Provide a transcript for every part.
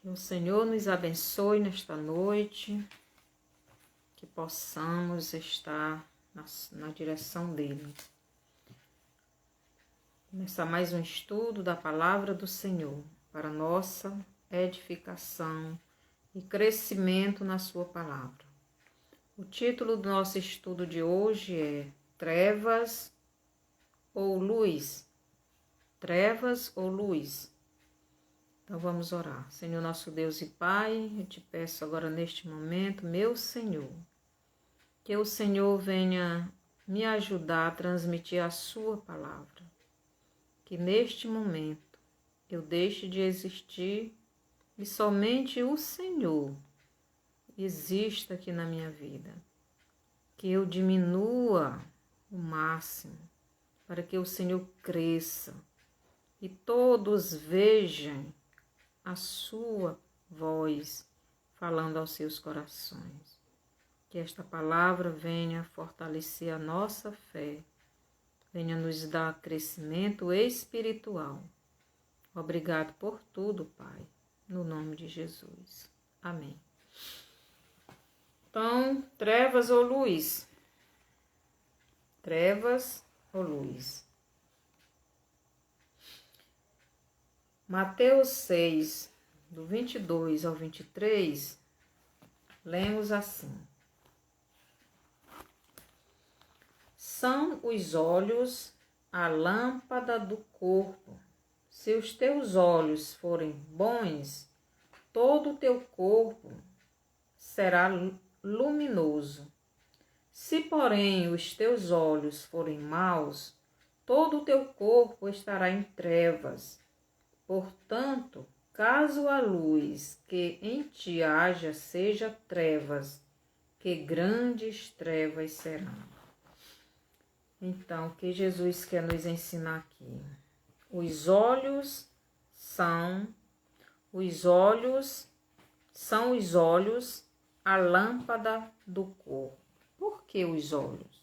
Que o Senhor nos abençoe nesta noite, que possamos estar na direção dEle. Começar mais um estudo da Palavra do Senhor, para nossa edificação e crescimento na Sua Palavra. O título do nosso estudo de hoje é Trevas ou Luz? Trevas ou Luz? Então vamos orar. Senhor nosso Deus e Pai, eu te peço agora neste momento, meu Senhor, que o Senhor venha me ajudar a transmitir a sua palavra. Que neste momento eu deixe de existir e somente o Senhor exista aqui na minha vida. Que eu diminua o máximo para que o Senhor cresça e todos vejam a sua voz falando aos seus corações. Que esta palavra venha fortalecer a nossa fé, venha nos dar crescimento espiritual. Obrigado por tudo, Pai, no nome de Jesus. Amém. Então, trevas ou luz? Trevas ou luz? Mateus 6, do 22 ao 23, lemos assim. São os olhos a lâmpada do corpo. Se os teus olhos forem bons, todo o teu corpo será luminoso. Se, porém, os teus olhos forem maus, todo o teu corpo estará em trevas. Portanto, caso a luz que em ti haja seja trevas, que grandes trevas serão. Então, o que Jesus quer nos ensinar aqui? Os olhos são a lâmpada do corpo. Por que os olhos?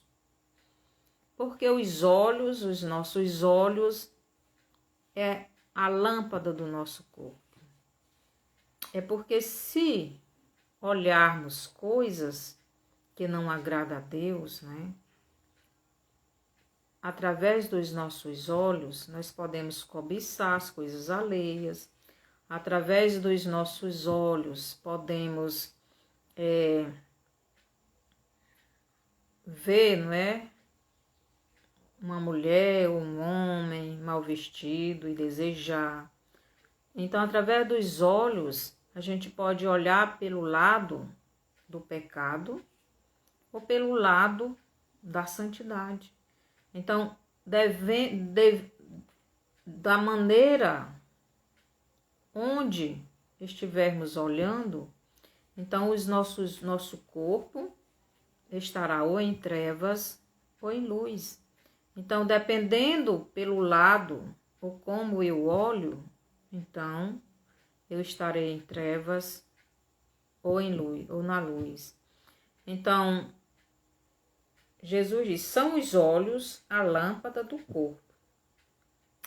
Porque os olhos, os nossos olhos, é a lâmpada do nosso corpo. É porque se olharmos coisas que não agradam a Deus, né? Através dos nossos olhos, nós podemos cobiçar as coisas alheias. Através dos nossos olhos, podemos ver, não é? Uma mulher ou um homem mal vestido e desejar. Então, através dos olhos, a gente pode olhar pelo lado do pecado ou pelo lado da santidade. Então, da maneira onde estivermos olhando, então nosso corpo estará ou em trevas ou em luz. Então, dependendo pelo lado ou como eu olho, então eu estarei em trevas ou em luz, ou na luz. Então, Jesus diz, são os olhos a lâmpada do corpo.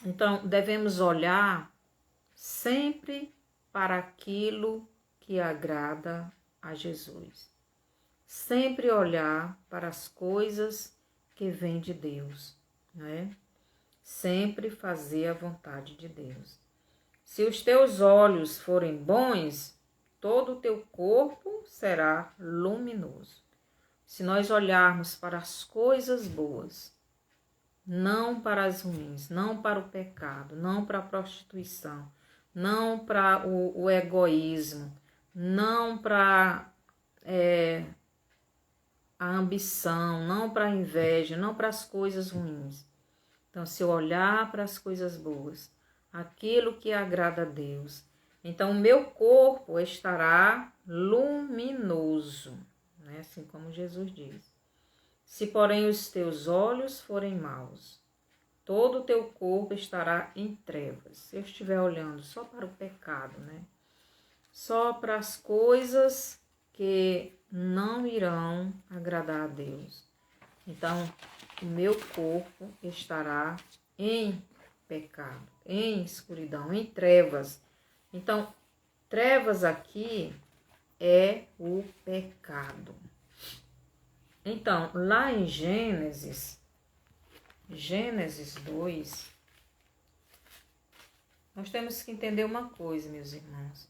Então, devemos olhar sempre para aquilo que agrada a Jesus. Sempre olhar para as coisas que vêm de Deus, não é? Sempre fazer a vontade de Deus. Se os teus olhos forem bons, todo o teu corpo será luminoso. Se nós olharmos para as coisas boas, não para as ruins, não para o pecado, não para a prostituição, não para o egoísmo, não para a ambição, não para a inveja, não para as coisas ruins. Então, se eu olhar para as coisas boas, aquilo que agrada a Deus, então o meu corpo estará luminoso, né? Assim como Jesus diz. Se, porém, os teus olhos forem maus, todo o teu corpo estará em trevas. Se eu estiver olhando só para o pecado, né? Só para as coisas que não irão agradar a Deus, então o meu corpo estará em pecado, em escuridão, em trevas. Então, Trevas aqui é o pecado. Então, lá em Gênesis 2, nós temos que entender uma coisa, meus irmãos.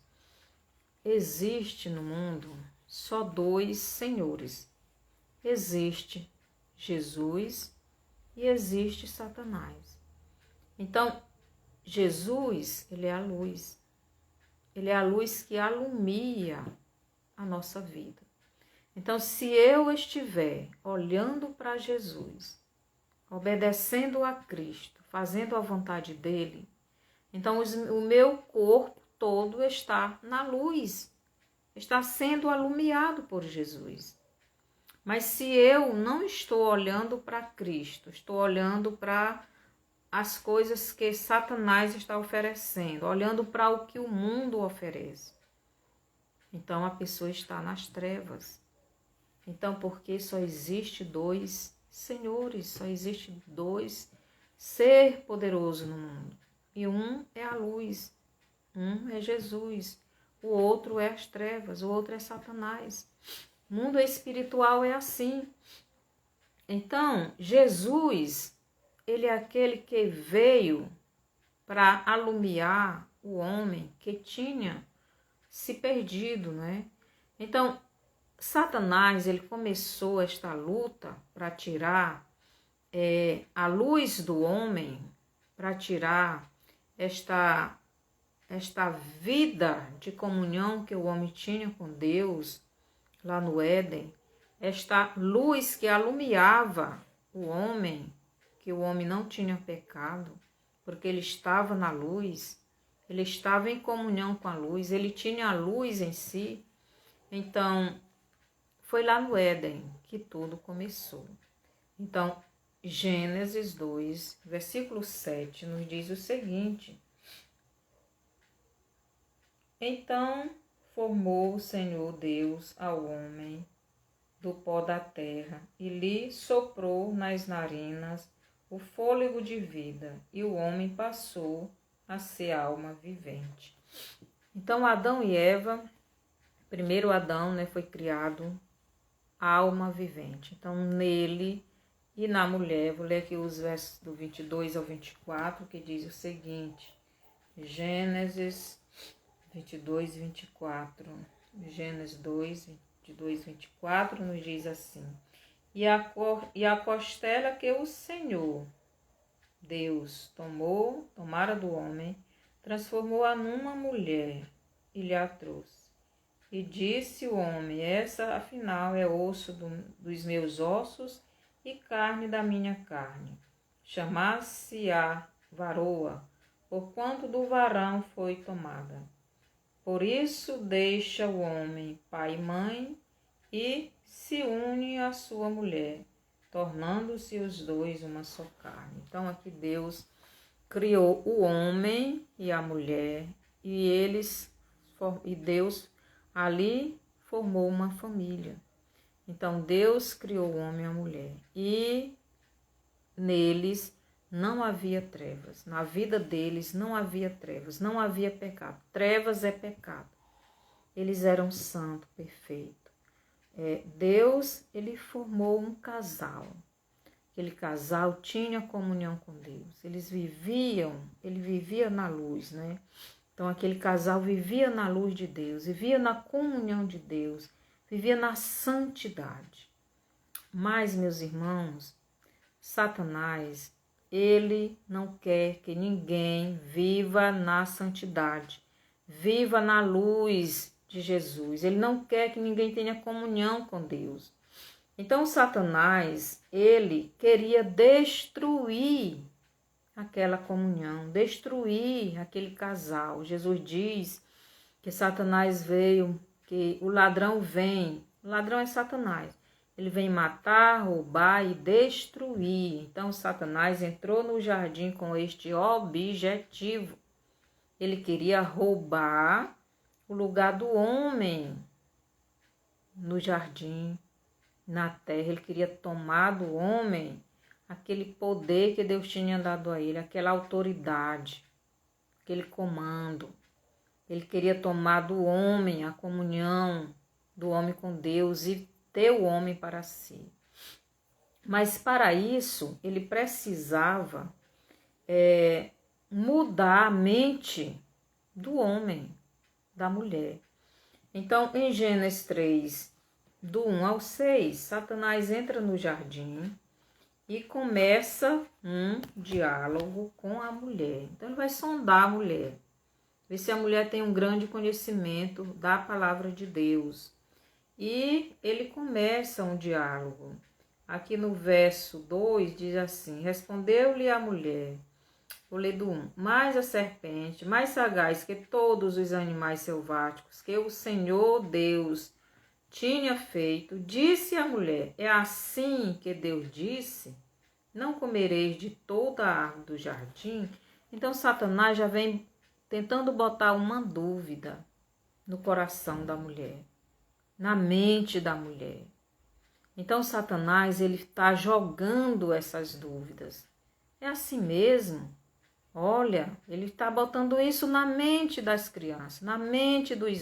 Existe no mundo só dois senhores. Existe Jesus e existe Satanás. Então, Jesus, ele é a luz. Ele é a luz que alumia a nossa vida. Então, se eu estiver olhando para Jesus, obedecendo a Cristo, fazendo a vontade dele, então o meu corpo todo está na luz, está sendo alumiado por Jesus. Mas se eu não estou olhando para Cristo, estou olhando para as coisas que Satanás está oferecendo, olhando para o que o mundo oferece, então a pessoa está nas trevas. Então, porque só existe dois senhores, só existe dois ser poderoso no mundo. E um é a luz, um é Jesus, o outro é as trevas, o outro é Satanás. O mundo espiritual é assim. Então, Jesus, ele é aquele que veio para alumiar o homem que tinha se perdido, né? Então, Satanás, ele começou esta luta para tirar a luz do homem, para tirar esta vida de comunhão que o homem tinha com Deus lá no Éden, esta luz que alumiava o homem, que o homem não tinha pecado, porque ele estava na luz, ele estava em comunhão com a luz, ele tinha a luz em si. Então, foi lá no Éden que tudo começou. Então, Gênesis 2, versículo 7, nos diz o seguinte: Então formou o Senhor Deus ao homem do pó da terra e lhe soprou nas narinas o fôlego de vida, e o homem passou a ser alma vivente. Então, Adão e Eva, primeiro Adão, né, foi criado alma vivente. Então, nele e na mulher, vou ler aqui os versos do 22 ao 24, que diz o seguinte: Gênesis 22, 24. Gênesis 2, 22, 24 nos diz assim: E a costela que o Senhor Deus tomara do homem, transformou-a numa mulher e lhe a trouxe. E disse o homem: Essa, afinal, é osso dos meus ossos e carne da minha carne. Chamar-se-á varoa, porquanto do varão foi tomada. Por isso deixa o homem pai e mãe e se une à sua mulher, tornando-se os dois uma só carne. Então aqui Deus criou o homem e a mulher e Deus ali formou uma família. Então Deus criou o homem e a mulher e neles não havia trevas. Na vida deles não havia trevas, não havia pecado. Trevas é pecado. Eles eram santos, perfeitos. Deus, ele formou um casal. Aquele casal tinha comunhão com Deus. Ele vivia na luz, né? Então, aquele casal vivia na luz de Deus, vivia na comunhão de Deus, vivia na santidade. Mas, meus irmãos, Satanás, ele não quer que ninguém viva na santidade, viva na luz de Jesus. Ele não quer que ninguém tenha comunhão com Deus. Então, Satanás, ele queria destruir aquela comunhão, destruir aquele casal. Jesus diz que Satanás veio, que o ladrão vem. O ladrão é Satanás. Ele vem matar, roubar e destruir. Então, Satanás entrou no jardim com este objetivo. Ele queria roubar o lugar do homem no jardim, na terra. Ele queria tomar do homem aquele poder que Deus tinha dado a ele, aquela autoridade, aquele comando. Ele queria tomar do homem a comunhão do homem com Deus e ter o homem para si. Mas para isso, ele precisava mudar a mente do homem, da mulher. Então, em Gênesis 3, do 1 ao 6, Satanás entra no jardim e começa um diálogo com a mulher. Então, ele vai sondar a mulher, ver se a mulher tem um grande conhecimento da palavra de Deus. E ele começa um diálogo. Aqui no verso 2 diz assim: respondeu-lhe a mulher, vou ler do 1, mas a serpente, mais sagaz que todos os animais selváticos que o Senhor Deus tinha feito, disse à mulher: é assim que Deus disse, não comereis de toda a árvore do jardim? Então Satanás já vem tentando botar uma dúvida no coração da mulher, na mente da mulher. Então Satanás, ele está jogando essas dúvidas. É assim mesmo? Olha, ele está botando isso na mente das crianças, na mente dos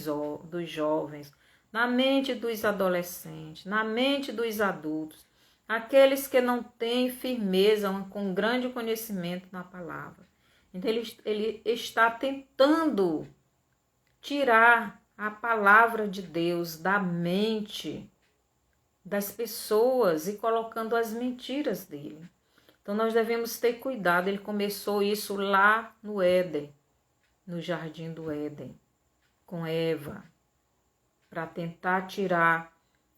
jovens, na mente dos adolescentes, na mente dos adultos, aqueles que não têm firmeza, com grande conhecimento na palavra. Então ele está tentando tirar a palavra de Deus da mente das pessoas e colocando as mentiras dele. Então nós devemos ter cuidado. Ele começou isso lá no Éden, no jardim do Éden, com Eva, para tentar tirar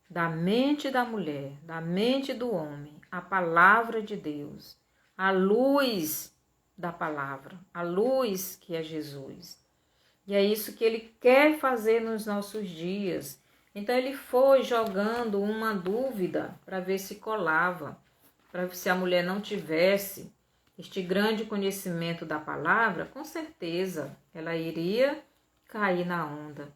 da mente da mulher, da mente do homem, a palavra de Deus, a luz da palavra, a luz que é Jesus. E é isso que ele quer fazer nos nossos dias. Então ele foi jogando uma dúvida para ver se colava, para ver se a mulher não tivesse este grande conhecimento da palavra, com certeza ela iria cair na onda.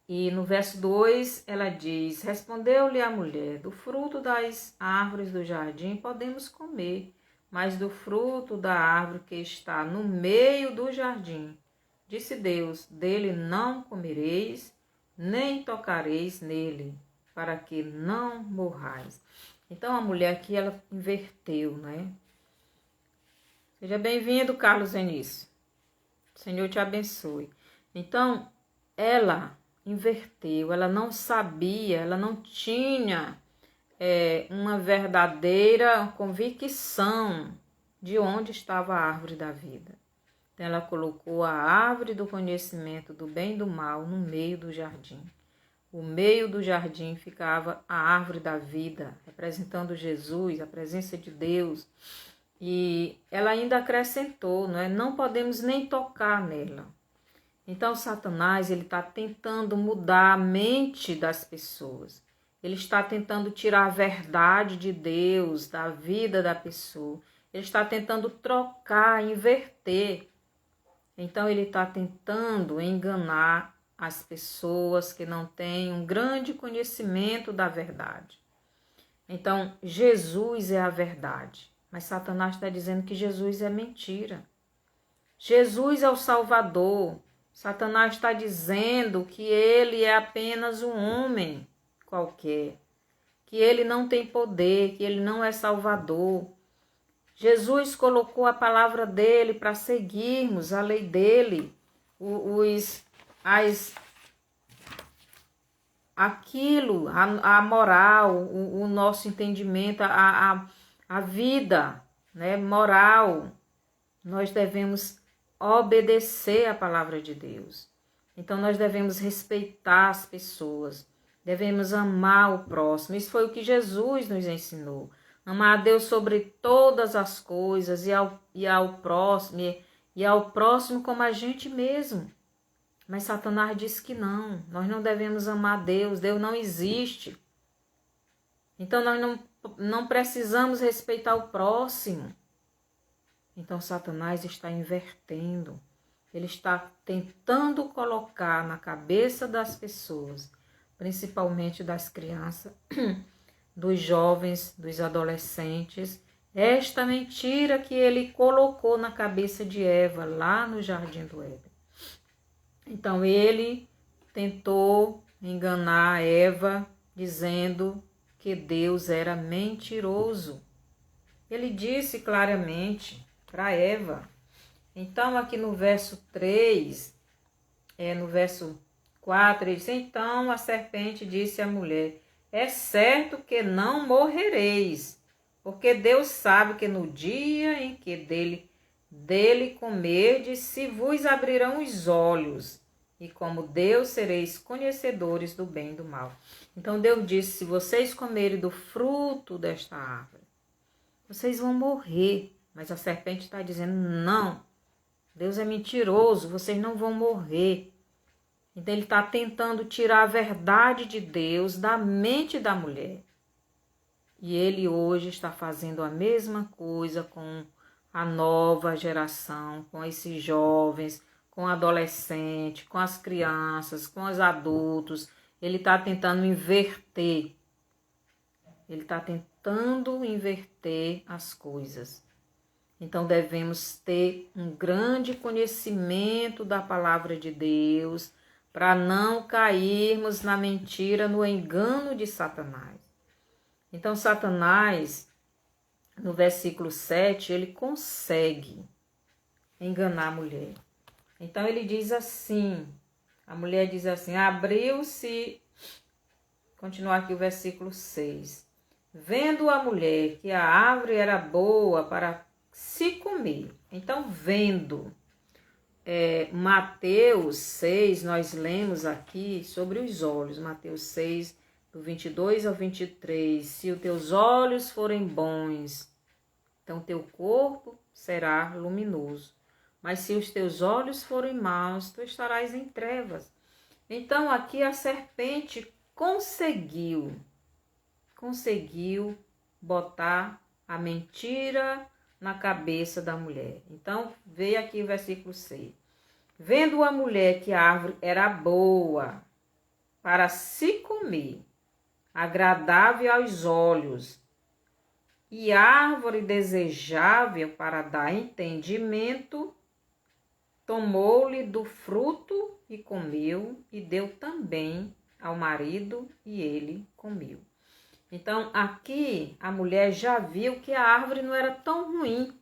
E no verso 2 ela diz: respondeu-lhe a mulher, do fruto das árvores do jardim podemos comer, mas do fruto da árvore que está no meio do jardim, disse Deus, dele não comereis, nem tocareis nele, para que não morrais. Então a mulher aqui, ela inverteu, né? Seja bem-vindo, Carlos Enício. O Senhor te abençoe. Então, ela inverteu, ela não sabia, ela não tinha uma verdadeira convicção de onde estava a árvore da vida. Então, ela colocou a árvore do conhecimento do bem e do mal no meio do jardim. O meio do jardim ficava a árvore da vida, representando Jesus, a presença de Deus. E ela ainda acrescentou, não podemos nem tocar nela. Então, Satanás, ele está tentando mudar a mente das pessoas. Ele está tentando tirar a verdade de Deus da vida da pessoa. Ele está tentando trocar, inverter. Então, ele está tentando enganar as pessoas que não têm um grande conhecimento da verdade. Então, Jesus é a verdade, mas Satanás está dizendo que Jesus é mentira. Jesus é o Salvador. Satanás está dizendo que ele é apenas um homem qualquer, que ele não tem poder, que ele não é Salvador. Jesus colocou a palavra dele para seguirmos a lei dele, a moral, o nosso entendimento, a vida, moral. Nós devemos obedecer a palavra de Deus. Então nós devemos respeitar as pessoas, devemos amar o próximo. Isso foi o que Jesus nos ensinou. Amar a Deus sobre todas as coisas e ao próximo como a gente mesmo. Mas Satanás disse que não, nós não devemos amar Deus, Deus não existe. Então nós não precisamos respeitar o próximo. Então Satanás está invertendo, ele está tentando colocar na cabeça das pessoas, principalmente das crianças, dos jovens, dos adolescentes, esta mentira que ele colocou na cabeça de Eva lá no jardim do Éden. Então ele tentou enganar Eva, dizendo que Deus era mentiroso. Ele disse claramente para Eva. Então aqui no verso 3, no verso 4, ele diz: então a serpente disse à mulher: é certo que não morrereis, porque Deus sabe que no dia em que dele comerdes, se vos abrirão os olhos, e como Deus sereis conhecedores do bem e do mal. Então Deus disse: se vocês comerem do fruto desta árvore, vocês vão morrer. Mas a serpente está dizendo: não, Deus é mentiroso, vocês não vão morrer. Então ele está tentando tirar a verdade de Deus da mente da mulher. E ele hoje está fazendo a mesma coisa com a nova geração, com esses jovens, com adolescentes, com as crianças, com os adultos. Ele está tentando inverter. Ele está tentando inverter as coisas. Então devemos ter um grande conhecimento da palavra de Deus, para não cairmos na mentira, no engano de Satanás. Então Satanás, no versículo 7, ele consegue enganar a mulher. Então ele diz assim, a mulher diz assim: abriu-se, continuar aqui o versículo 6. Vendo a mulher que a árvore era boa para se comer. Então, vendo, Mateus 6, nós lemos aqui sobre os olhos. Mateus 6, do 22 ao 23. Se os teus olhos forem bons, então teu corpo será luminoso. Mas se os teus olhos forem maus, tu estarás em trevas. Então, aqui a serpente conseguiu botar a mentira na cabeça da mulher. Então, veio aqui o versículo 6. Vendo a mulher que a árvore era boa para se comer, agradável aos olhos, e árvore desejável para dar entendimento, tomou-lhe do fruto e comeu, e deu também ao marido, e ele comeu. Então, aqui a mulher já viu que a árvore não era tão ruim,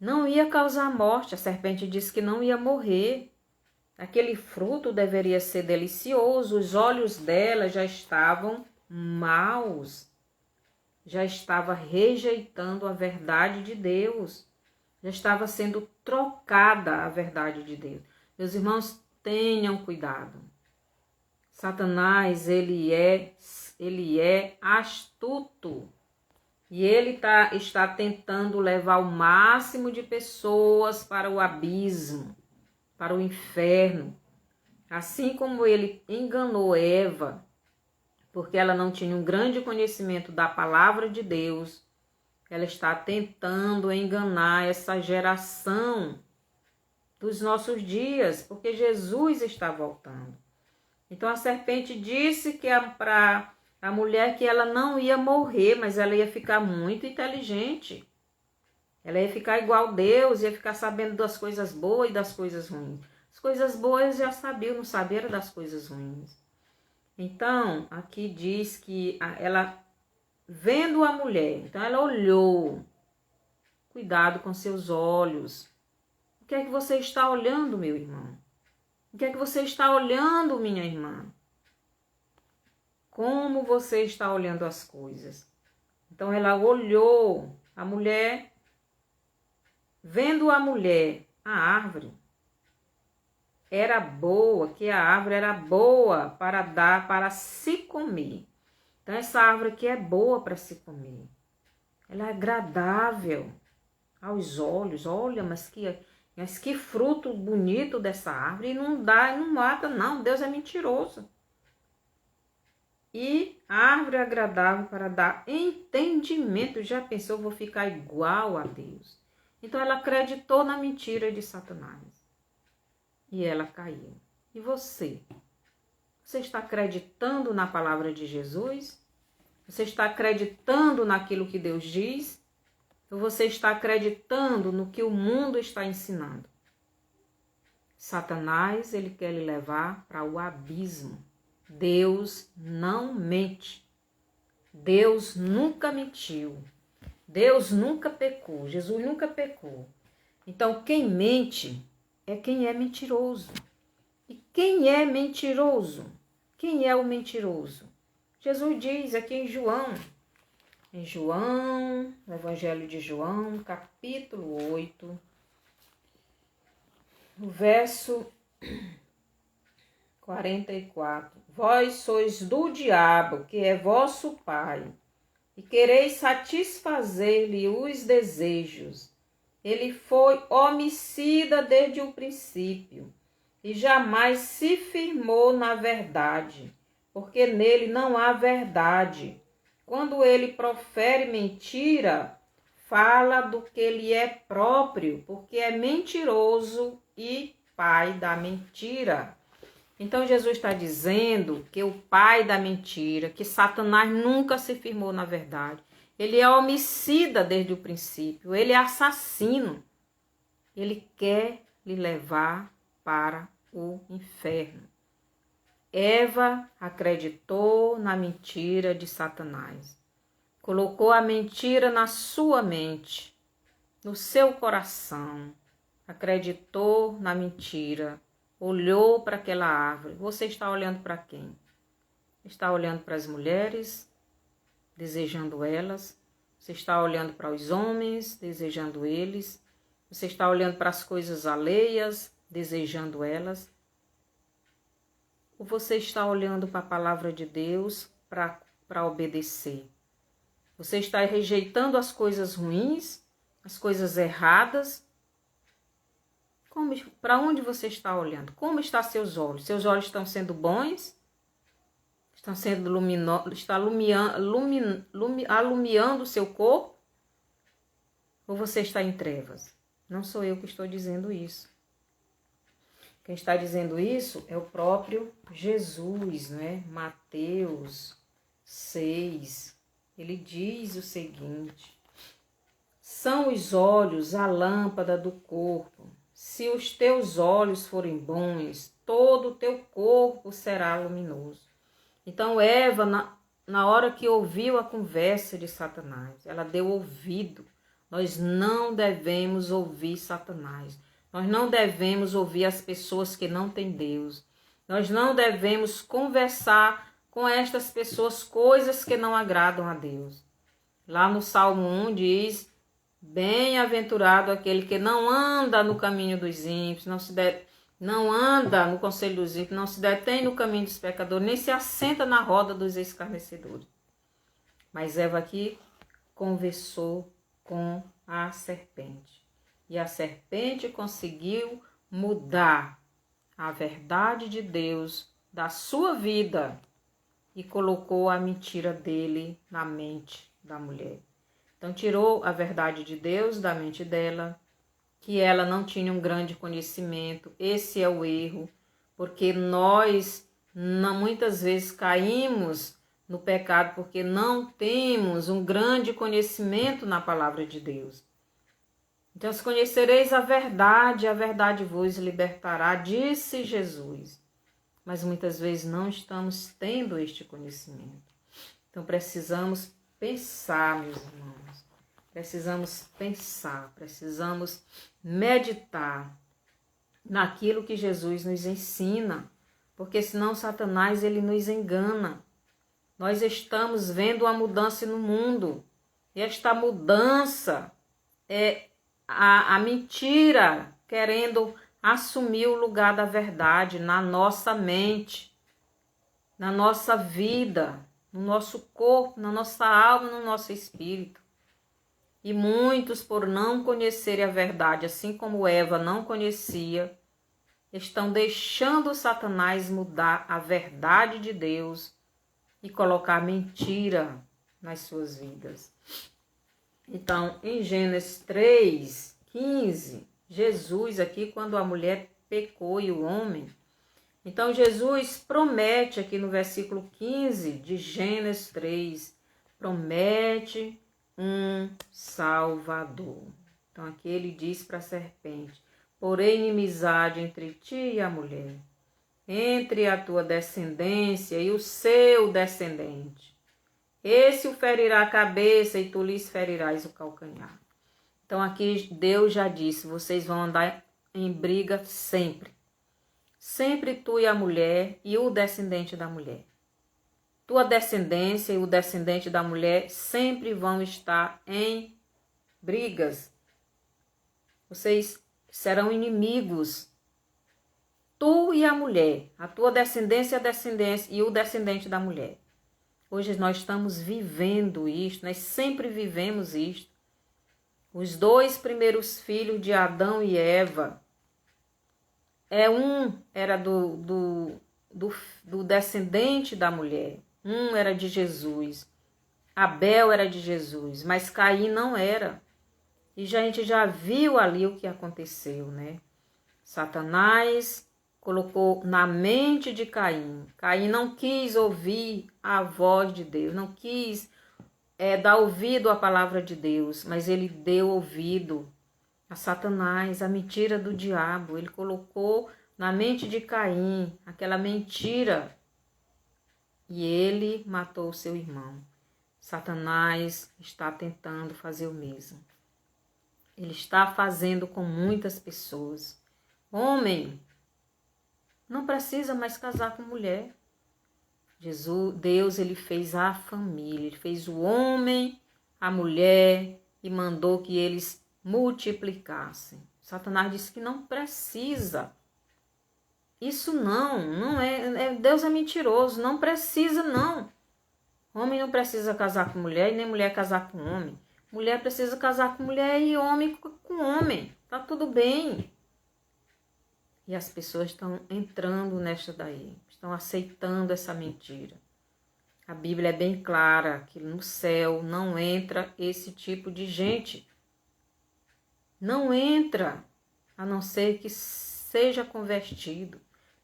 não ia causar morte. A serpente disse que não ia morrer. Aquele fruto deveria ser delicioso. Os olhos dela já estavam maus, já estava rejeitando a verdade de Deus, já estava sendo trocada a verdade de Deus. Meus irmãos, tenham cuidado. Satanás, ele é astuto e ele está tentando levar o máximo de pessoas para o abismo, para o inferno. Assim como ele enganou Eva, porque ela não tinha um grande conhecimento da palavra de Deus, ela está tentando enganar essa geração dos nossos dias, porque Jesus está voltando. Então a serpente disse que para a mulher que ela não ia morrer, mas ela ia ficar muito inteligente. Ela ia ficar igual a Deus, ia ficar sabendo das coisas boas e das coisas ruins. As coisas boas já sabia, não sabia das coisas ruins. Então, aqui diz que ela, vendo a mulher, então ela olhou. Cuidado com seus olhos. O que é que você está olhando, meu irmão? O que é que você está olhando, minha irmã? Como você está olhando as coisas? Então ela olhou, a mulher, vendo a mulher, a árvore era boa, que a árvore era boa para dar, para se comer. Então essa árvore aqui é boa para se comer. Ela é agradável aos olhos. Olha, mas que fruto bonito dessa árvore. E não dá, não mata, não. Deus é mentiroso. E árvore agradável para dar entendimento. Já pensou, vou ficar igual a Deus? Então ela acreditou na mentira de Satanás. E ela caiu. E você? Você está acreditando na palavra de Jesus? Você está acreditando naquilo que Deus diz? Ou você está acreditando no que o mundo está ensinando? Satanás, ele quer lhe levar para o abismo. Deus não mente. Deus nunca mentiu. Deus nunca pecou. Jesus nunca pecou. Então, quem mente é quem é mentiroso. E quem é mentiroso? Quem é o mentiroso? Jesus diz aqui em João, no Evangelho de João, capítulo 8, no verso 44. Vós sois do diabo, que é vosso pai, e quereis satisfazer-lhe os desejos. Ele foi homicida desde o princípio, e jamais se firmou na verdade, porque nele não há verdade. Quando ele profere mentira, fala do que lhe é próprio, porque é mentiroso e pai da mentira. Então Jesus está dizendo que o pai da mentira, que Satanás nunca se firmou na verdade. Ele é homicida desde o princípio, ele é assassino. Ele quer lhe levar para o inferno. Eva acreditou na mentira de Satanás. Colocou a mentira na sua mente, no seu coração. Acreditou na mentira. Olhou para aquela árvore. Você está olhando para quem? Está olhando para as mulheres, desejando elas. Você está olhando para os homens, desejando eles. Você está olhando para as coisas alheias, desejando elas. Ou você está olhando para a palavra de Deus para obedecer? Você está rejeitando as coisas ruins, as coisas erradas? Para onde você está olhando? Como estão seus olhos? Seus olhos estão sendo bons? Estão sendo luminosos? Está alumiando o seu corpo? Ou você está em trevas? Não sou eu que estou dizendo isso. Quem está dizendo isso é o próprio Jesus, né? Mateus 6. Ele diz o seguinte: são os olhos a lâmpada do corpo. Se os teus olhos forem bons, todo o teu corpo será luminoso. Então Eva, na hora que ouviu a conversa de Satanás, ela deu ouvido. Nós não devemos ouvir Satanás. Nós não devemos ouvir as pessoas que não têm Deus. Nós não devemos conversar com estas pessoas coisas que não agradam a Deus. Lá no Salmo 1 diz: bem-aventurado aquele que não anda no caminho dos ímpios, não anda no conselho dos ímpios, não se detém no caminho dos pecadores, nem se assenta na roda dos escarnecedores. Mas Eva aqui conversou com a serpente. E a serpente conseguiu mudar a verdade de Deus da sua vida e colocou a mentira dele na mente da mulher. Então tirou a verdade de Deus da mente dela, que ela não tinha um grande conhecimento. Esse é o erro, porque nós muitas vezes caímos no pecado porque não temos um grande conhecimento na palavra de Deus. Então, se conhecereis a verdade vos libertará, disse Jesus. Mas muitas vezes não estamos tendo este conhecimento. Então, precisamos pensar, meus irmãos. Precisamos pensar, precisamos meditar naquilo que Jesus nos ensina. Porque senão Satanás ele nos engana. Nós estamos vendo uma mudança no mundo. E esta mudança é a mentira querendo assumir o lugar da verdade na nossa mente, na nossa vida, no nosso corpo, na nossa alma, no nosso espírito. E muitos, por não conhecerem a verdade, assim como Eva não conhecia, estão deixando Satanás mudar a verdade de Deus e colocar mentira nas suas vidas. Então, em Gênesis 3:15, Jesus aqui, quando a mulher pecou e o homem, então Jesus promete aqui no versículo 15 de Gênesis 3, promete um Salvador. Então aqui ele diz para a serpente: porém inimizade entre ti e a mulher, entre a tua descendência e o seu descendente. Esse o ferirá a cabeça e tu lhes ferirás o calcanhar. Então aqui Deus já disse, vocês vão andar em briga sempre. Sempre tu e a mulher e o descendente da mulher. Tua descendência e o descendente da mulher sempre vão estar em brigas. Vocês serão inimigos. Tu e a mulher, a tua descendência e o descendente da mulher. Hoje nós estamos vivendo isto, nós sempre vivemos isto. Os dois primeiros filhos de Adão e Eva, era do descendente da mulher, um era de Jesus, Abel era de Jesus, mas Caim não era. E a gente já viu ali o que aconteceu, né? Satanás colocou na mente de Caim. Caim não quis ouvir a voz de Deus, não quis dar ouvido à palavra de Deus, mas ele deu ouvido a Satanás, a mentira do diabo. Ele colocou na mente de Caim aquela mentira e ele matou o seu irmão. Satanás está tentando fazer o mesmo. Ele está fazendo com muitas pessoas. Homem não precisa mais casar com mulher. Deus, ele fez a família, ele fez o homem, a mulher e mandou que eles multiplicassem. Satanás disse que não precisa. Isso não é, Deus é mentiroso, não precisa não. Homem não precisa casar com mulher e nem mulher casar com homem. Mulher precisa casar com mulher e homem com homem. Tá tudo bem. E as pessoas estão entrando nesta daí, estão aceitando essa mentira. A Bíblia é bem clara que no céu não entra esse tipo de gente. Não entra, a não ser que seja convertido.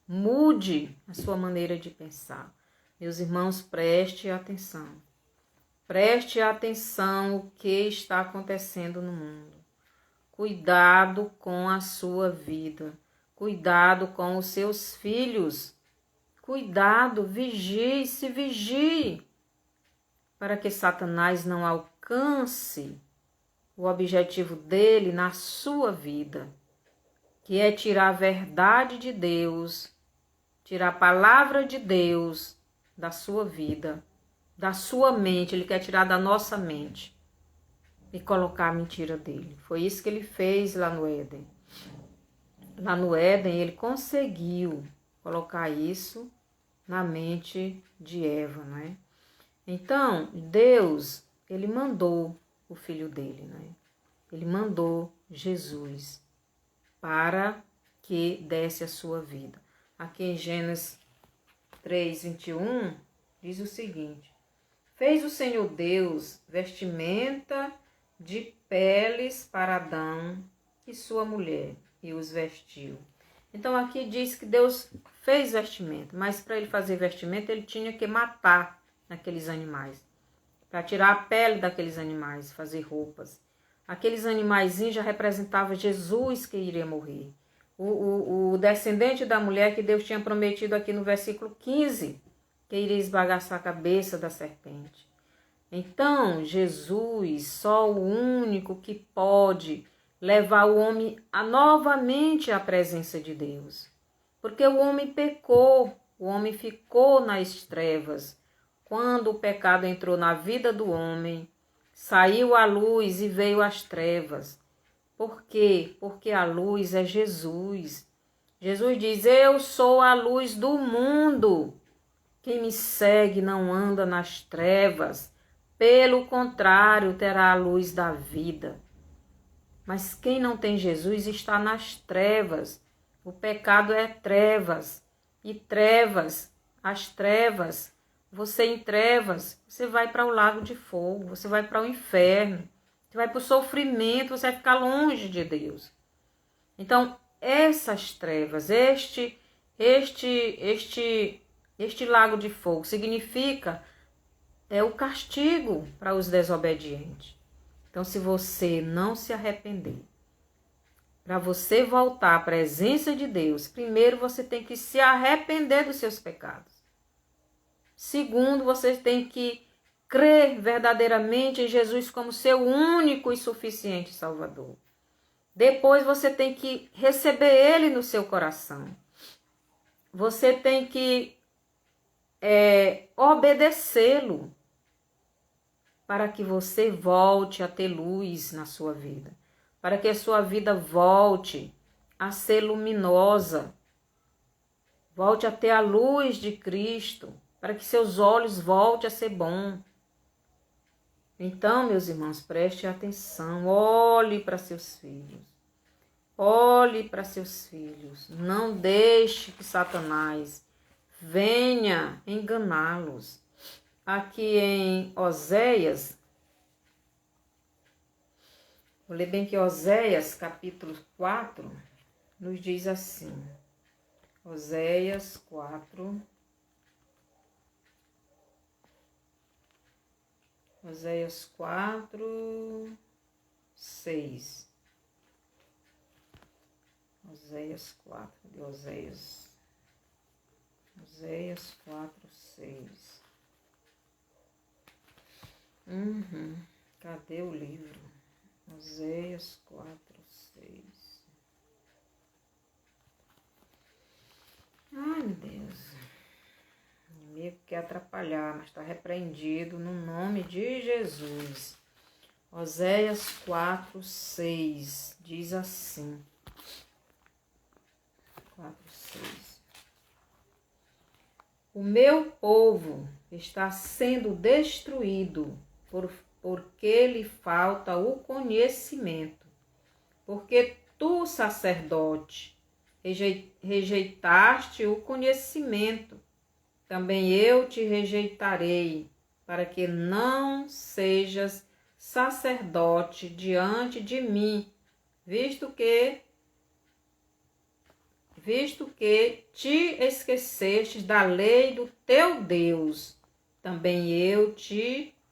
Mude a sua maneira de pensar. Meus irmãos, preste atenção. Preste atenção o que está acontecendo no mundo. Cuidado com a sua vida. Cuidado com os seus filhos. Cuidado, vigie, se vigie, para que Satanás não alcance o objetivo dele na sua vida, que é tirar a verdade de Deus, tirar a palavra de Deus da sua vida, da sua mente. Ele quer tirar da nossa mente e colocar a mentira dele. Foi isso que ele fez lá no Éden. Lá no Éden, ele conseguiu colocar isso na mente de Eva, né? Então, Deus, ele mandou o filho dele, né? Ele mandou Jesus para que desse a sua vida. Aqui em Gênesis 3:21, diz o seguinte: fez o Senhor Deus vestimenta de peles para Adão e sua mulher, e os vestiu. Então aqui diz que Deus fez vestimenta, mas para ele fazer vestimenta ele tinha que matar aqueles animais, para tirar a pele daqueles animais, fazer roupas. Aqueles animaizinhos já representavam Jesus que iria morrer. O descendente da mulher que Deus tinha prometido aqui no versículo 15, que iria esbagaçar a cabeça da serpente. Então Jesus, só o único que pode levar o homem novamente à presença de Deus. Porque o homem pecou, o homem ficou nas trevas. Quando o pecado entrou na vida do homem, saiu a luz e veio as trevas. Por quê? Porque a luz é Jesus. Jesus diz: eu sou a luz do mundo. Quem me segue não anda nas trevas. Pelo contrário, terá a luz da vida. Mas quem não tem Jesus está nas trevas. O pecado é trevas. E trevas, as trevas, você em trevas, você vai para o lago de fogo, você vai para o inferno, você vai para o sofrimento, você vai ficar longe de Deus. Então, essas trevas, este lago de fogo significa o castigo para os desobedientes. Então, se você não se arrepender, Para você voltar à presença de Deus, primeiro você tem que se arrepender dos seus pecados. Segundo, você tem que crer verdadeiramente em Jesus como seu único e suficiente Salvador. Depois você tem que receber Ele no seu coração. Você tem que obedecê-lo para que você volte a ter luz na sua vida. Para que a sua vida volte a ser luminosa. Volte a ter a luz de Cristo. Para que seus olhos voltem a ser bons. Então, meus irmãos, preste atenção. Olhe para seus filhos. Olhe para seus filhos. Não deixe que Satanás venha enganá-los. Aqui em Oséias, vou ler bem que Oséias, capítulo 4, nos diz assim. Oséias 4. Oséias 4, 6. Oséias 4, de Oséias 4, 6. Cadê o livro? Oséias 4, 6. Ai, meu Deus. O inimigo quer atrapalhar, mas está repreendido no nome de Jesus. Oséias 4, 6. Diz assim. 4, 6. O meu povo está sendo destruído porque lhe falta o conhecimento. Porque tu, sacerdote, rejeitaste o conhecimento. Também eu te rejeitarei, para que não sejas sacerdote diante de mim, visto que te esquecestes da lei do teu Deus, também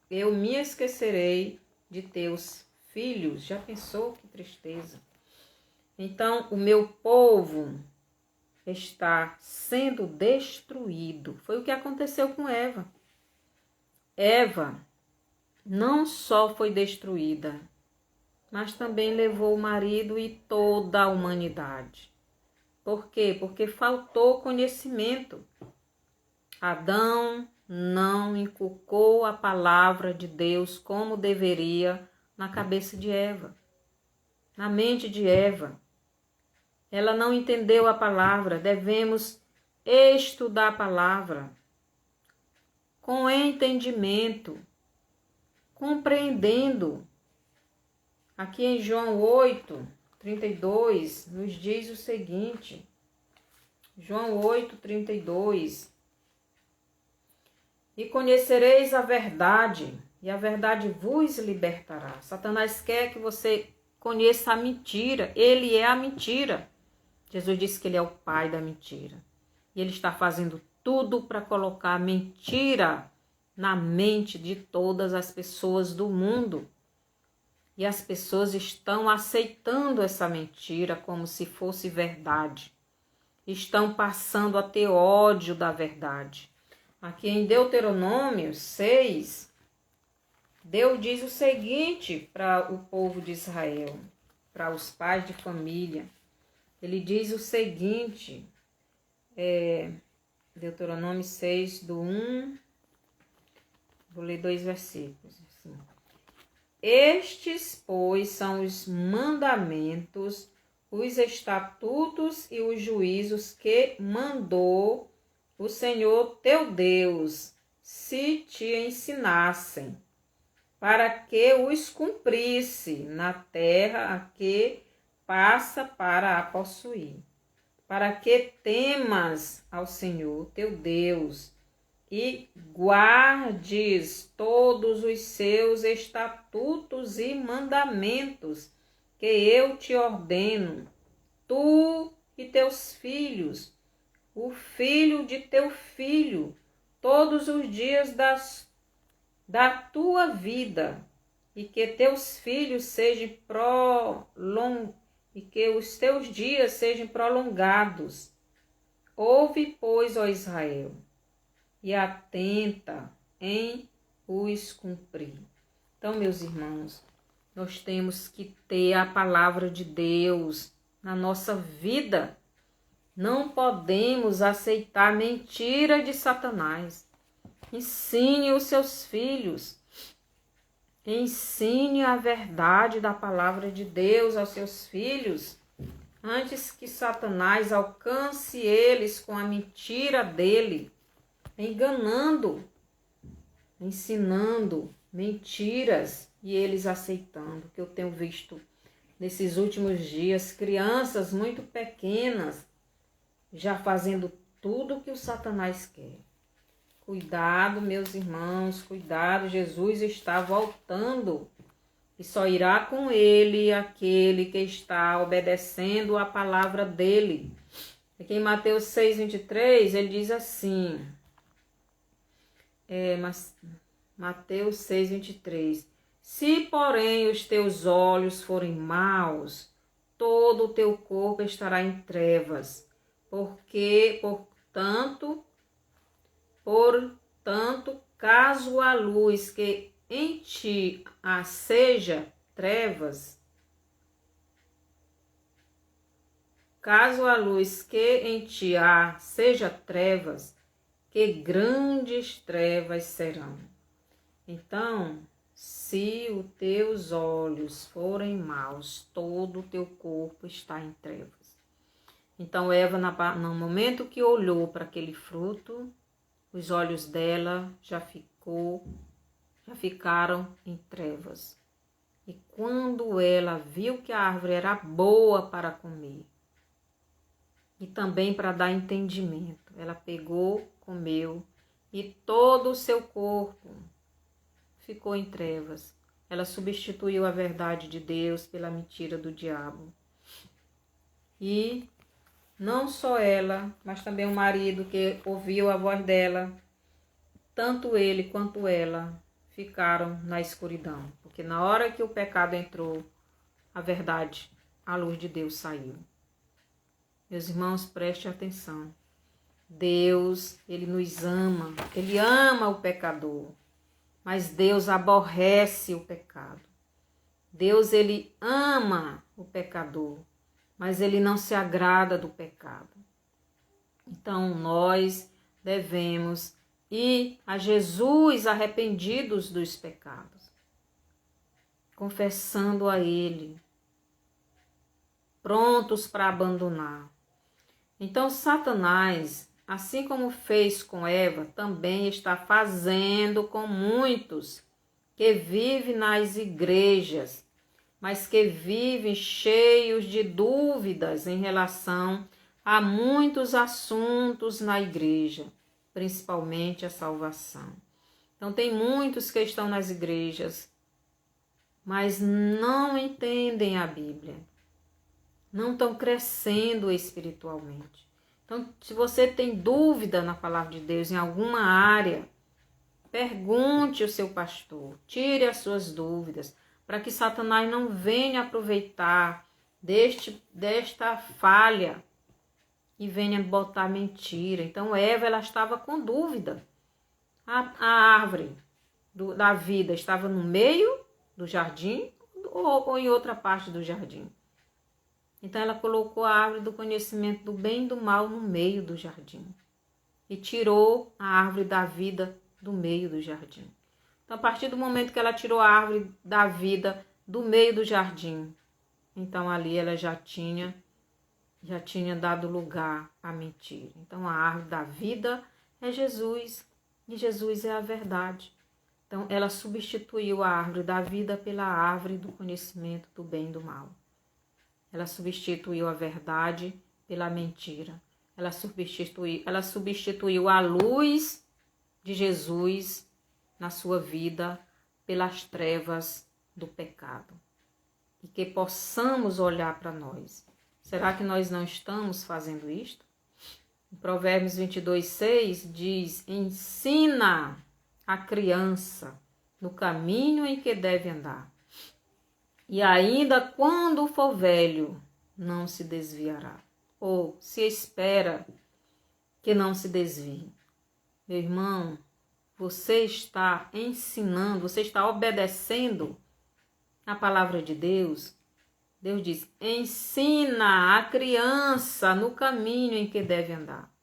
eu me esquecerei de teus filhos. Já pensou? Que tristeza. Então, o meu povo está sendo destruído. Foi o que aconteceu com Eva. Eva não só foi destruída, mas também levou o marido e toda a humanidade. Por quê? Porque faltou conhecimento. Adão não inculcou a palavra de Deus como deveria na cabeça de Eva, na mente de Eva. Ela não entendeu a palavra. Devemos estudar a palavra com entendimento, compreendendo. Aqui em João 8, 32, nos diz o seguinte. João 8, 32. E conhecereis a verdade, e a verdade vos libertará. Satanás quer que você conheça a mentira. Ele é a mentira. Jesus disse que ele é o pai da mentira. E ele está fazendo tudo para colocar a mentira na mente de todas as pessoas do mundo. E as pessoas estão aceitando essa mentira como se fosse verdade. Estão passando a ter ódio da verdade. Aqui em Deuteronômio 6, Deus diz o seguinte para o povo de Israel, para os pais de família. Ele diz o seguinte, Deuteronômio 6, do 1, vou ler 2 versículos. Assim. Estes, pois, são os mandamentos, os estatutos e os juízos que mandou o Senhor teu Deus, se te ensinassem, para que os cumprisse na terra a que passa para a possuir, para que temas ao Senhor teu Deus e guardes todos os seus estatutos e mandamentos que eu te ordeno, tu e teus filhos, o filho de teu filho, todos os dias da tua vida, e que teus filhos sejam e que os teus dias sejam prolongados. Ouve, pois, ó Israel, e atenta em os cumprir. Então, meus irmãos, nós temos que ter a palavra de Deus na nossa vida. Não podemos aceitar mentira de Satanás. Ensine os seus filhos. Ensine a verdade da palavra de Deus aos seus filhos, antes que Satanás alcance eles com a mentira dele, enganando, ensinando mentiras e eles aceitando. Que eu tenho visto nesses últimos dias crianças muito pequenas já fazendo tudo que o Satanás quer. Cuidado, meus irmãos, cuidado, Jesus está voltando e só irá com ele aquele que está obedecendo a palavra dele. Aqui em Mateus 6:23, ele diz assim, Mateus 6:23, se porém os teus olhos forem maus, todo o teu corpo estará em trevas, portanto, caso a luz que em ti seja trevas, que grandes trevas serão. Então, se os teus olhos forem maus, todo o teu corpo está em trevas. Então, Eva, no momento que olhou para aquele fruto, os olhos dela já ficaram em trevas. E quando ela viu que a árvore era boa para comer e também para dar entendimento, ela pegou, comeu e todo o seu corpo ficou em trevas. Ela substituiu a verdade de Deus pela mentira do diabo. E não só ela, mas também o marido que ouviu a voz dela, tanto ele quanto ela ficaram na escuridão. Porque na hora que o pecado entrou, a verdade, a luz de Deus saiu. Meus irmãos, preste atenção. Deus, Ele nos ama. Ele ama o pecador. Mas Deus aborrece o pecado. Deus, Ele ama o pecador. Mas Ele não se agrada do pecado. Então, nós devemos ir a Jesus arrependidos dos pecados, confessando a Ele, prontos para abandonar. Então, Satanás, assim como fez com Eva, também está fazendo com muitos que vivem nas igrejas, mas que vivem cheios de dúvidas em relação a muitos assuntos na igreja, principalmente a salvação. Então, tem muitos que estão nas igrejas, mas não entendem a Bíblia, não estão crescendo espiritualmente. Então, se você tem dúvida na palavra de Deus em alguma área, pergunte ao seu pastor, tire as suas dúvidas, para que Satanás não venha aproveitar desta falha e venha botar mentira. Então, Eva, ela estava com dúvida. A árvore da vida estava no meio do jardim ou em outra parte do jardim. Então, ela colocou a árvore do conhecimento do bem e do mal no meio do jardim. E tirou a árvore da vida do meio do jardim. Então, a partir do momento que ela tirou a árvore da vida do meio do jardim, então ali ela já tinha dado lugar à mentira. Então, a árvore da vida é Jesus, e Jesus é a verdade. Então, ela substituiu a árvore da vida pela árvore do conhecimento do bem e do mal. Ela substituiu a verdade pela mentira. Ela substituiu a luz de Jesus na sua vida pelas trevas do pecado. E que possamos olhar para nós. Será que nós não estamos fazendo isto? Em Provérbios 22:6 diz: ensina a criança no caminho em que deve andar. E ainda quando for velho, não se desviará. Ou se espera que não se desvie. Meu irmão, você está ensinando, você está obedecendo a palavra de Deus. Deus diz, ensina a criança no caminho em que deve andar.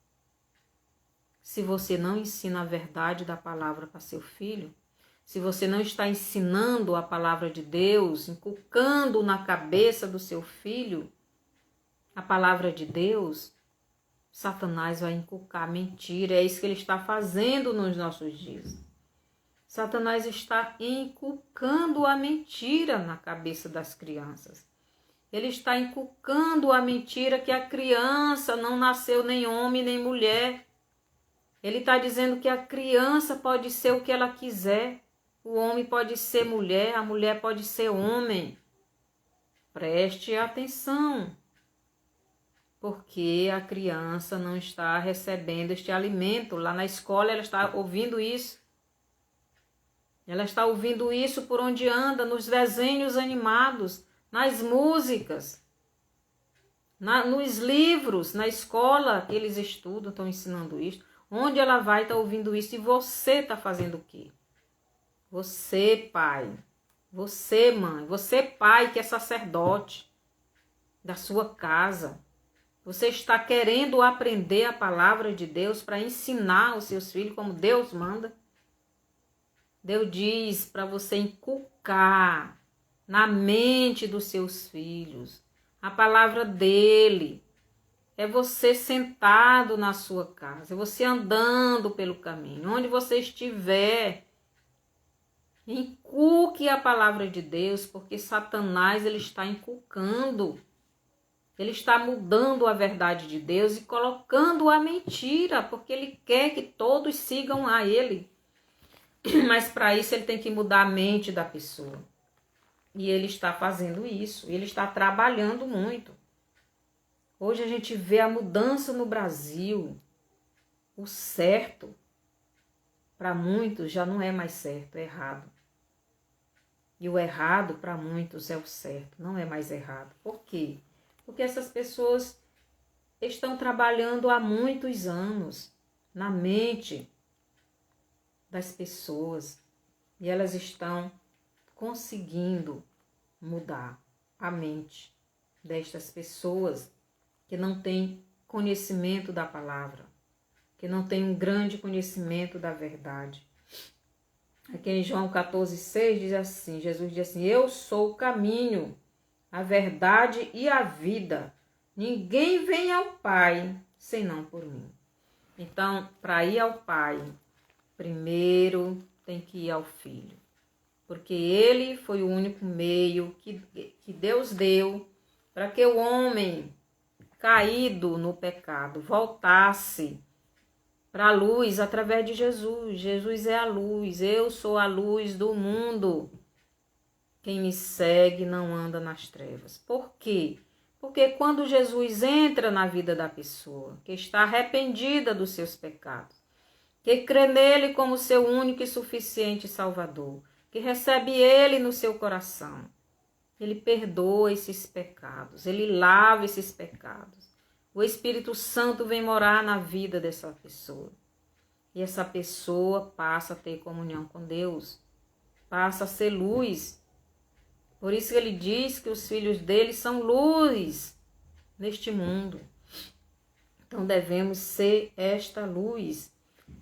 Se você não ensina a verdade da palavra para seu filho, se você não está ensinando a palavra de Deus, inculcando na cabeça do seu filho a palavra de Deus, Satanás vai inculcar mentira. É isso que ele está fazendo nos nossos dias. Satanás está inculcando a mentira na cabeça das crianças. Ele está inculcando a mentira que a criança não nasceu nem homem nem mulher. Ele está dizendo que a criança pode ser o que ela quiser. O homem pode ser mulher, a mulher pode ser homem. Preste atenção, porque a criança não está recebendo este alimento. Lá na escola ela está ouvindo isso. Ela está ouvindo isso por onde anda, nos desenhos animados, nas músicas, nos livros, na escola que eles estudam, estão ensinando isso. Onde ela vai estar ouvindo isso? E você está fazendo o quê? Você, pai, você, mãe, você, pai, que é sacerdote da sua casa. Você está querendo aprender a palavra de Deus para ensinar os seus filhos como Deus manda? Deus diz para você inculcar na mente dos seus filhos a palavra dele. É você sentado na sua casa, é você andando pelo caminho, onde você estiver. Inculque a palavra de Deus, porque Satanás ele está inculcando. Ele está mudando a verdade de Deus e colocando a mentira, porque ele quer que todos sigam a ele. Mas para isso ele tem que mudar a mente da pessoa. E ele está fazendo isso, ele está trabalhando muito. Hoje a gente vê a mudança no Brasil. O certo, para muitos, já não é mais certo, é errado. E o errado, para muitos, é o certo, não é mais errado. Por quê? Porque essas pessoas estão trabalhando há muitos anos na mente das pessoas. E elas estão conseguindo mudar a mente destas pessoas que não têm conhecimento da palavra, que não têm um grande conhecimento da verdade. Aqui em João 14,6 diz assim, Jesus diz assim, eu sou o caminho, a verdade e a vida. Ninguém vem ao Pai senão por mim. Então, para ir ao Pai, primeiro tem que ir ao Filho. Porque ele foi o único meio que Deus deu para que o homem caído no pecado voltasse para a luz através de Jesus. Jesus é a luz, eu sou a luz do mundo. Quem me segue não anda nas trevas. Por quê? Porque quando Jesus entra na vida da pessoa, que está arrependida dos seus pecados, que crê nele como seu único e suficiente Salvador, que recebe ele no seu coração, ele perdoa esses pecados, ele lava esses pecados. O Espírito Santo vem morar na vida dessa pessoa. E essa pessoa passa a ter comunhão com Deus, passa a ser luz. Por isso ele diz que os filhos dele são luz neste mundo. Então devemos ser esta luz.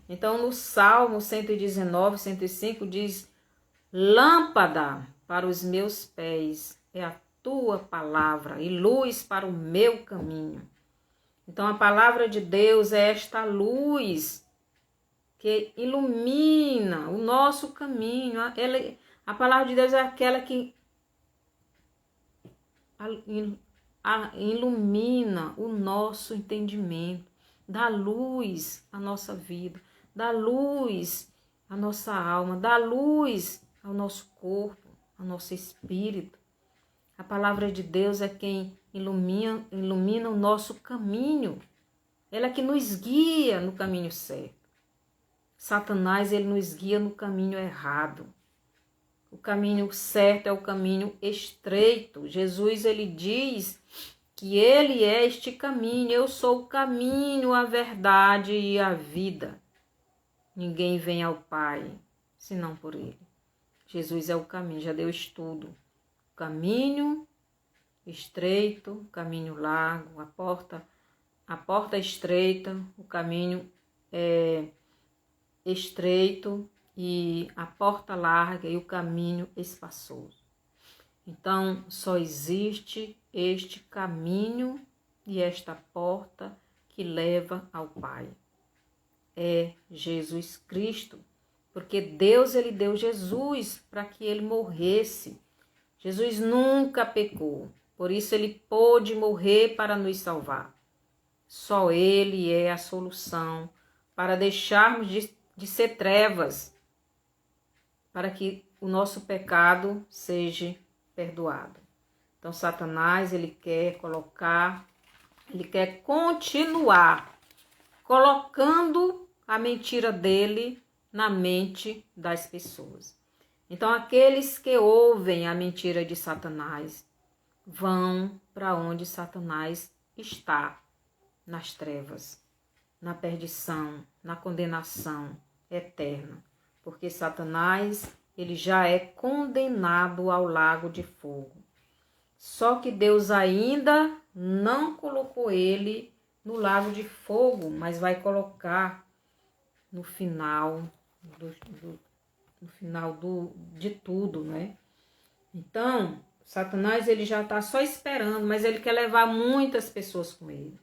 Então no Salmo 119, 105 diz, lâmpada para os meus pés é a tua palavra e luz para o meu caminho. Então a palavra de Deus é esta luz que ilumina o nosso caminho. A palavra de Deus é aquela que ilumina o nosso entendimento, dá luz à nossa vida, dá luz à nossa alma, dá luz ao nosso corpo, ao nosso espírito. A palavra de Deus é quem ilumina o nosso caminho. Ela é que nos guia no caminho certo. Satanás, ele nos guia no caminho errado. O caminho certo é o caminho estreito. Jesus, ele diz que ele é este caminho. Eu sou o caminho, a verdade e a vida. Ninguém vem ao Pai senão por ele. Jesus é o caminho, já deu estudo. O caminho estreito, o caminho largo, a porta estreita, o caminho estreito e a porta larga e o caminho espaçoso. Então, só existe este caminho e esta porta que leva ao Pai. É Jesus Cristo, porque Deus, ele deu Jesus para que ele morresse. Jesus nunca pecou, por isso ele pôde morrer para nos salvar. Só ele é a solução para deixarmos de ser trevas, para que o nosso pecado seja perdoado. Então, Satanás, ele quer continuar colocando a mentira dele na mente das pessoas. Então, aqueles que ouvem a mentira de Satanás vão para onde Satanás está, nas trevas, na perdição, na condenação eterna. Porque Satanás, ele já é condenado ao lago de fogo. Só que Deus ainda não colocou ele no lago de fogo, mas vai colocar no final de tudo, né? Então, Satanás, ele já está só esperando, mas ele quer levar muitas pessoas com ele.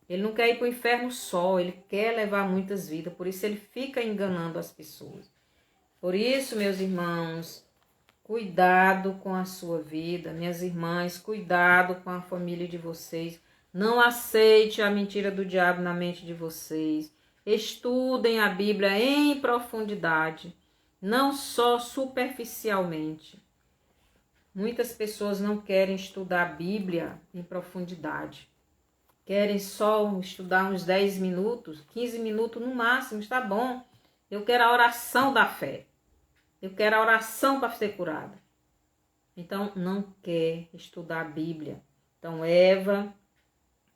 Ele não quer ir para o inferno só, ele quer levar muitas vidas, por isso ele fica enganando as pessoas. Por isso, meus irmãos, cuidado com a sua vida. Minhas irmãs, cuidado com a família de vocês. Não aceite a mentira do diabo na mente de vocês. Estudem a Bíblia em profundidade, não só superficialmente. Muitas pessoas não querem estudar a Bíblia em profundidade. Querem só estudar uns 10 minutos, 15 minutos no máximo, está bom. Eu quero a oração da fé. Eu quero a oração para ser curada. Então, não quer estudar a Bíblia. Então, Eva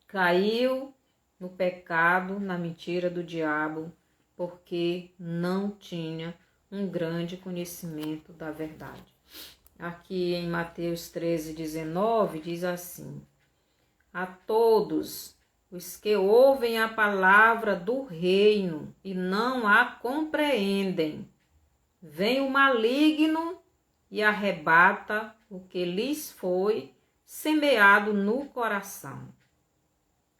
caiu no pecado, na mentira do diabo, porque não tinha um grande conhecimento da verdade. Aqui em Mateus 13:19 diz assim: a todos os que ouvem a palavra do reino e não a compreendem, vem o maligno e arrebata o que lhes foi semeado no coração.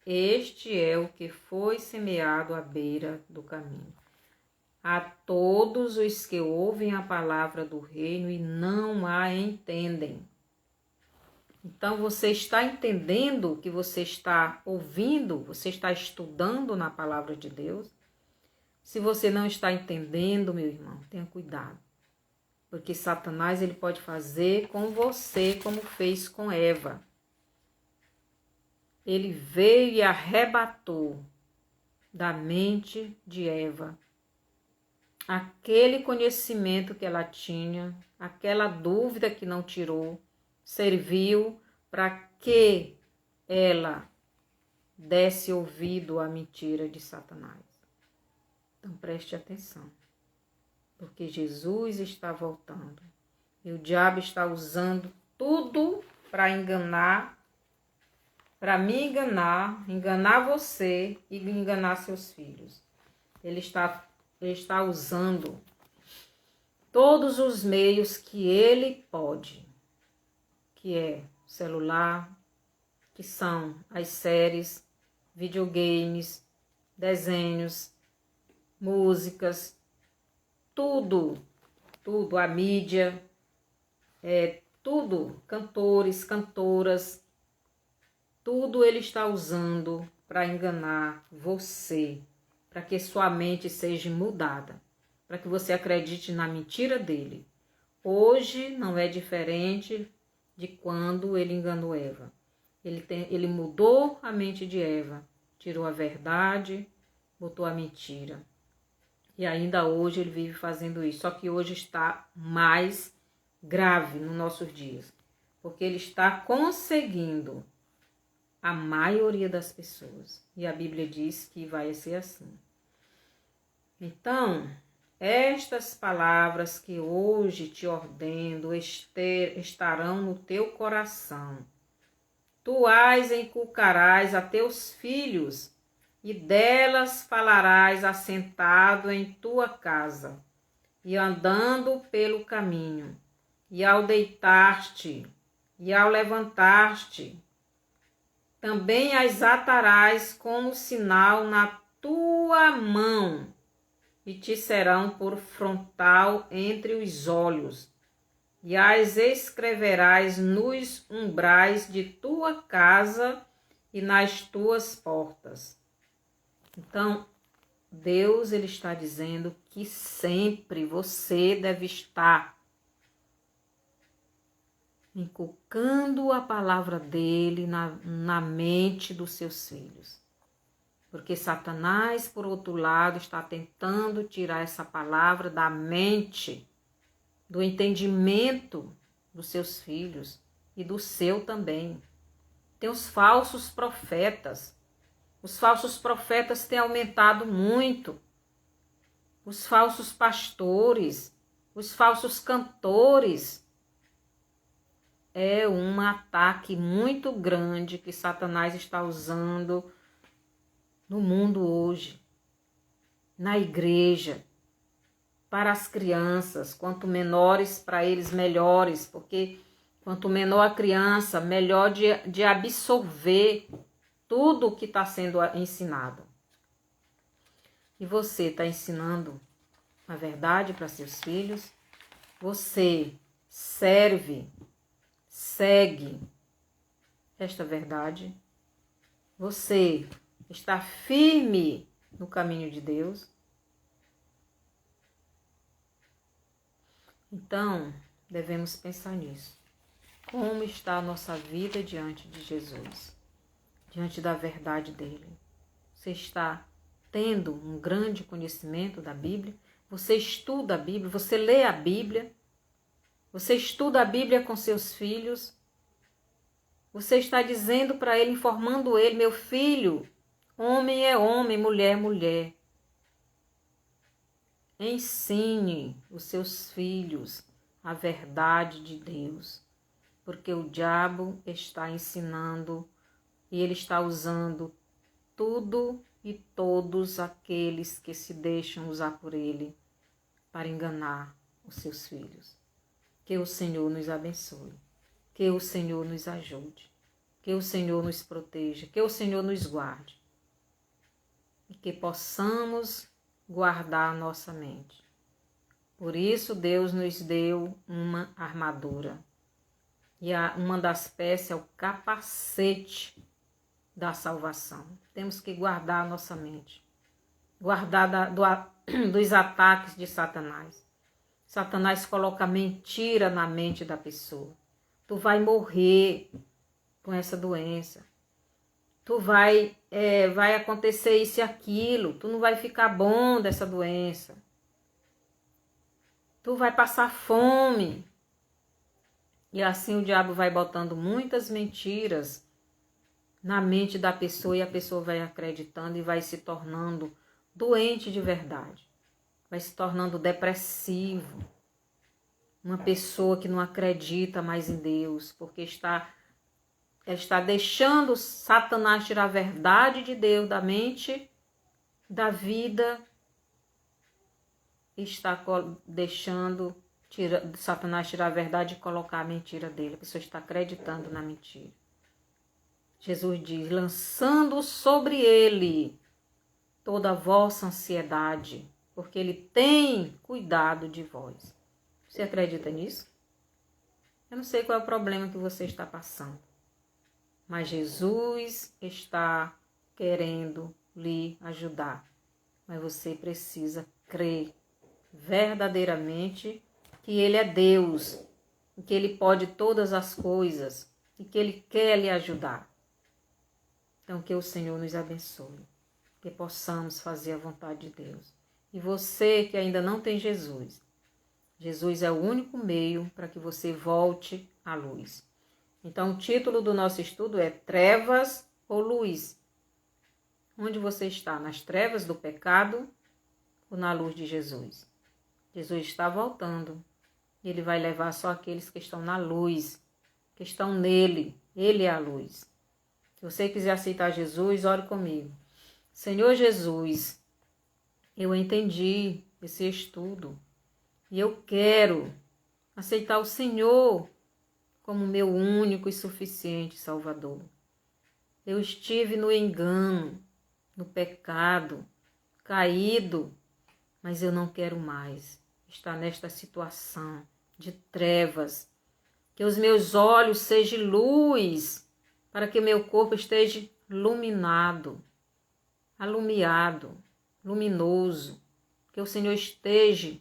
Este é o que foi semeado à beira do caminho. A todos os que ouvem a palavra do reino e não a entendem. Então, você está entendendo o que você está ouvindo? Você está estudando na palavra de Deus? Se você não está entendendo, meu irmão, tenha cuidado. Porque Satanás, ele pode fazer com você como fez com Eva. Ele veio e arrebatou da mente de Eva aquele conhecimento que ela tinha, aquela dúvida que não tirou, serviu para que ela desse ouvido à mentira de Satanás. Então preste atenção, porque Jesus está voltando e o diabo está usando tudo para enganar, para me enganar, enganar você e enganar seus filhos. Ele está usando todos os meios que ele pode, que é o celular, que são as séries, videogames, desenhos, músicas, tudo, a mídia, tudo, cantores, cantoras, tudo ele está usando para enganar você, para que sua mente seja mudada, para que você acredite na mentira dele. Hoje não é diferente de quando ele enganou Eva. Ele mudou a mente de Eva, tirou a verdade, botou a mentira. E ainda hoje ele vive fazendo isso, só que hoje está mais grave nos nossos dias, porque ele está conseguindo a maioria das pessoas. E a Bíblia diz que vai ser assim. Então, estas palavras que hoje te ordeno estarão no teu coração. Tu as inculcarás a teus filhos, e delas falarás assentado em tua casa, e andando pelo caminho, e ao deitar-te, e ao levantar-te. Também as atarás como sinal na tua mão, e te serão por frontal entre os olhos, e as escreverás nos umbrais de tua casa e nas tuas portas. Então, Deus ele está dizendo que sempre você deve estar inculcando a palavra dele na mente dos seus filhos. Porque Satanás, por outro lado, está tentando tirar essa palavra da mente, do entendimento dos seus filhos e do seu também. Tem os falsos profetas. Os falsos profetas têm aumentado muito. Os falsos pastores, os falsos cantores. É um ataque muito grande que Satanás está usando no mundo hoje, na igreja, para as crianças. Quanto menores para eles, melhores, porque quanto menor a criança, melhor de absorver tudo o que está sendo ensinado. E você está ensinando a verdade para seus filhos? Você segue esta verdade? Você está firme no caminho de Deus? Então, devemos pensar nisso. Como está a nossa vida diante de Jesus? Diante da verdade dele? Você está tendo um grande conhecimento da Bíblia? Você estuda a Bíblia? Você lê a Bíblia? Você estuda a Bíblia com seus filhos? Você está dizendo para ele, informando ele, meu filho, homem é homem, mulher é mulher. Ensine os seus filhos a verdade de Deus, porque o diabo está ensinando e ele está usando tudo e todos aqueles que se deixam usar por ele para enganar os seus filhos. Que o Senhor nos abençoe, que o Senhor nos ajude, que o Senhor nos proteja, que o Senhor nos guarde e que possamos guardar a nossa mente. Por isso Deus nos deu uma armadura. E uma das peças é o capacete da salvação. Temos que guardar a nossa mente. Guardar dos ataques de Satanás. Satanás coloca mentira na mente da pessoa. Tu vai morrer com essa doença. Tu vai acontecer isso e aquilo. Tu não vai ficar bom dessa doença. Tu vai passar fome. E assim o diabo vai botando muitas mentiras na mente da pessoa e a pessoa vai acreditando e vai se tornando doente de verdade. Vai se tornando depressivo. Uma pessoa que não acredita mais em Deus, porque ela está deixando Satanás tirar a verdade de Deus da mente, da vida, e está deixando Satanás tirar a verdade e colocar a mentira dele. A pessoa está acreditando na mentira. Jesus diz, lançando sobre ele toda a vossa ansiedade, porque ele tem cuidado de vós. Você acredita nisso? Eu não sei qual é o problema que você está passando, mas Jesus está querendo lhe ajudar. Mas você precisa crer verdadeiramente que ele é Deus, que ele pode todas as coisas e que ele quer lhe ajudar. Então, que o Senhor nos abençoe, que possamos fazer a vontade de Deus. E você que ainda não tem Jesus, Jesus é o único meio para que você volte à luz. Então, o título do nosso estudo é Trevas ou luz? Onde você está? Nas trevas do pecado ou na luz de Jesus? Jesus está voltando. Ele vai levar só aqueles que estão na luz, que estão nele. Ele é a luz. Se você quiser aceitar Jesus, ore comigo. Senhor Jesus, eu entendi esse estudo e eu quero aceitar o Senhor como meu único e suficiente Salvador. Eu estive no engano, no pecado, caído, mas eu não quero mais estar nesta situação de trevas. Que os meus olhos sejam luz, para que meu corpo esteja iluminado, alumiado, luminoso. Que o Senhor esteja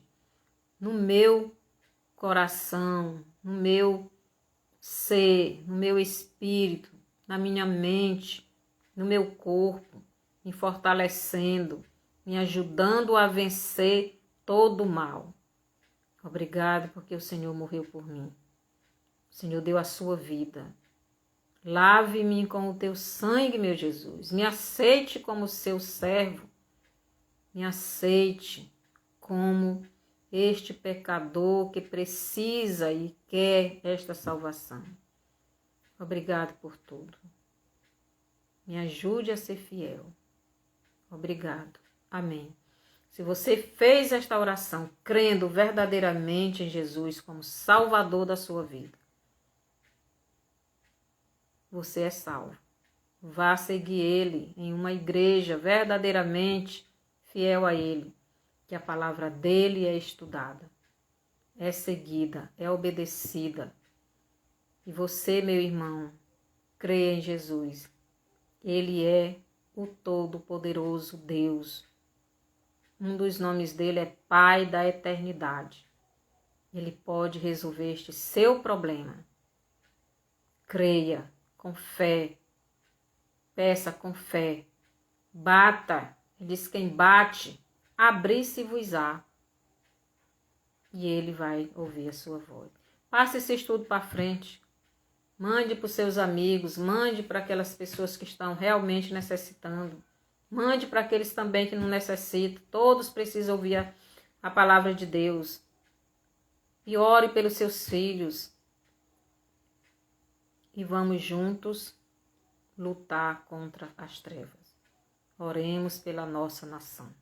no meu coração, no meu ser, no meu espírito, na minha mente, no meu corpo, me fortalecendo, me ajudando a vencer todo o mal. Obrigado porque o Senhor morreu por mim. O Senhor deu a sua vida. Lave-me com o teu sangue, meu Jesus. Me aceite como seu servo. Me aceite como este pecador que precisa e quer esta salvação. Obrigado por tudo. Me ajude a ser fiel. Obrigado. Amém. Se você fez esta oração crendo verdadeiramente em Jesus como Salvador da sua vida, você é salvo. Vá seguir Ele em uma igreja verdadeiramente fiel a Ele, que a palavra dele é estudada, é seguida, é obedecida. E você, meu irmão, creia em Jesus. Ele é o Todo-Poderoso Deus. Um dos nomes dele é Pai da Eternidade. Ele pode resolver este seu problema. Creia com fé. Peça com fé. Bata. Ele diz: quem bate, abrir-se-vos-á. E ele vai ouvir a sua voz. Passe esse estudo para frente. Mande para os seus amigos. Mande para aquelas pessoas que estão realmente necessitando. Mande para aqueles também que não necessitam. Todos precisam ouvir a palavra de Deus. E ore pelos seus filhos. E vamos juntos lutar contra as trevas. Oremos pela nossa nação.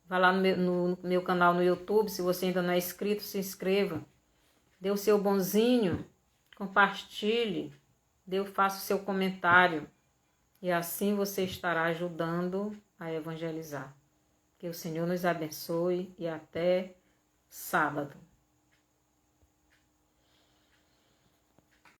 Vá lá no meu canal no YouTube. Se você ainda não é inscrito, se inscreva. Dê o seu bonzinho. Compartilhe. Faça o seu comentário. E assim você estará ajudando a evangelizar. Que o Senhor nos abençoe e até sábado.